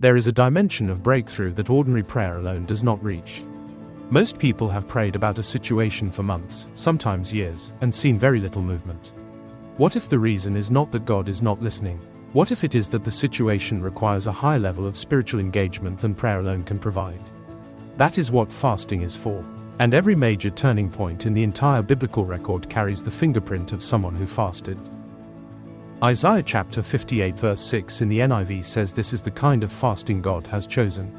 There is a dimension of breakthrough that ordinary prayer alone does not reach. Most people have prayed about a situation for months, sometimes years, and seen very little movement. What if the reason is not that God is not listening? What if it is that the situation requires a higher level of spiritual engagement than prayer alone can provide? That is what fasting is for. And every major turning point in the entire biblical record carries the fingerprint of someone who fasted. Isaiah chapter 58 verse 6 in the NIV says this is the kind of fasting God has chosen.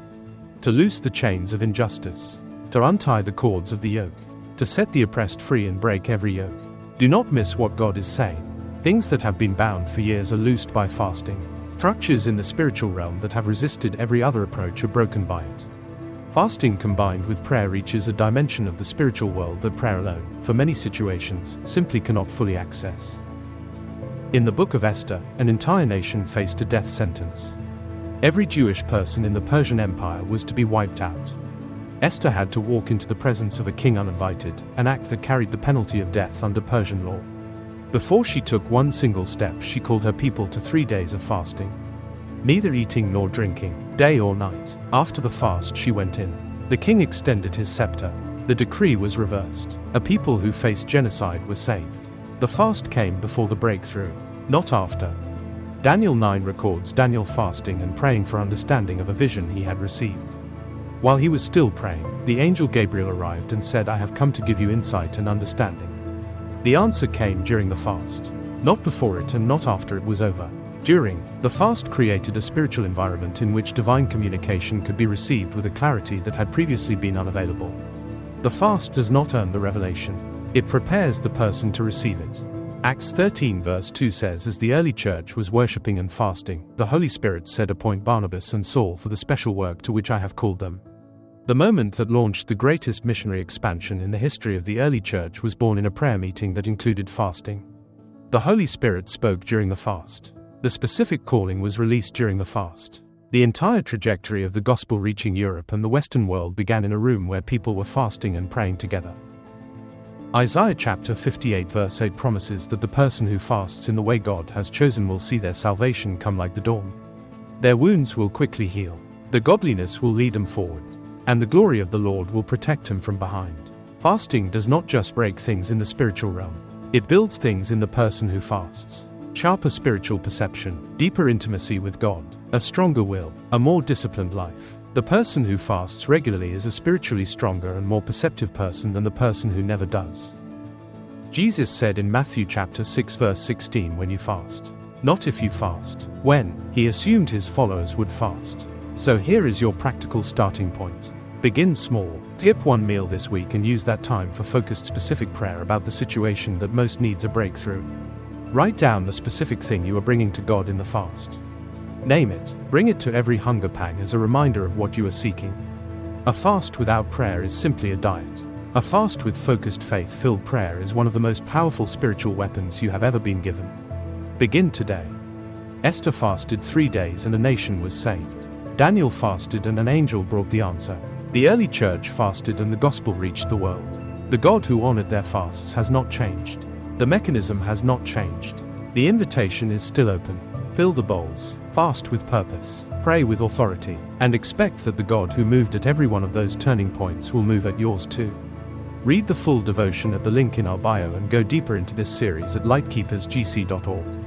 To loose the chains of injustice. To untie the cords of the yoke. To set the oppressed free and break every yoke. Do not miss what God is saying. Things that have been bound for years are loosed by fasting. Structures in the spiritual realm that have resisted every other approach are broken by it. Fasting combined with prayer reaches a dimension of the spiritual world that prayer alone, for many situations, simply cannot fully access. In the book of Esther, an entire nation faced a death sentence. Every Jewish person in the Persian Empire was to be wiped out. Esther had to walk into the presence of a king uninvited, an act that carried the penalty of death under Persian law. Before she took one single step, she called her people to 3 days of fasting. Neither eating nor drinking, day or night. After the fast she went in. The king extended his scepter. The decree was reversed. A people who faced genocide were saved. The fast came before the breakthrough, not after. Daniel 9 records Daniel fasting and praying for understanding of a vision he had received. While he was still praying, the angel Gabriel arrived and said, "I have come to give you insight and understanding." The answer came during the fast, not before it and not after it was over. During, the fast created a spiritual environment in which divine communication could be received with a clarity that had previously been unavailable. The fast does not earn the revelation. It prepares the person to receive it. Acts 13 verse 2 says, as the early church was worshipping and fasting, the Holy Spirit said, "Appoint Barnabas and Saul for the special work to which I have called them." The moment that launched the greatest missionary expansion in the history of the early church was born in a prayer meeting that included fasting. The Holy Spirit spoke during the fast. The specific calling was released during the fast. The entire trajectory of the gospel reaching Europe and the Western world began in a room where people were fasting and praying together. Isaiah chapter 58 verse 8 promises that the person who fasts in the way God has chosen will see their salvation come like the dawn. Their wounds will quickly heal. The godliness will lead them forward. And the glory of the Lord will protect them from behind. Fasting does not just break things in the spiritual realm. It builds things in the person who fasts. Sharper spiritual perception, deeper intimacy with God, a stronger will, a more disciplined life. The person who fasts regularly is a spiritually stronger and more perceptive person than the person who never does. Jesus said in Matthew chapter 6 verse 16, "When you fast, not if you fast." When, he assumed his followers would fast. So here is your practical starting point. Begin small. Skip one meal this week and use that time for focused specific prayer about the situation that most needs a breakthrough. Write down the specific thing you are bringing to God in the fast. Name it. Bring it to every hunger pang as a reminder of what you are seeking. A fast without prayer is simply a diet. A fast with focused faith-filled prayer is one of the most powerful spiritual weapons you have ever been given. Begin today. Esther fasted 3 days and a nation was saved. Daniel fasted and an angel brought the answer. The early church fasted and the gospel reached the world. The God who honored their fasts has not changed. The mechanism has not changed. The invitation is still open. Fill the bowls, fast with purpose, pray with authority, and expect that the God who moved at every one of those turning points will move at yours too. Read the full devotion at the link in our bio and go deeper into this series at lightkeepersgc.org.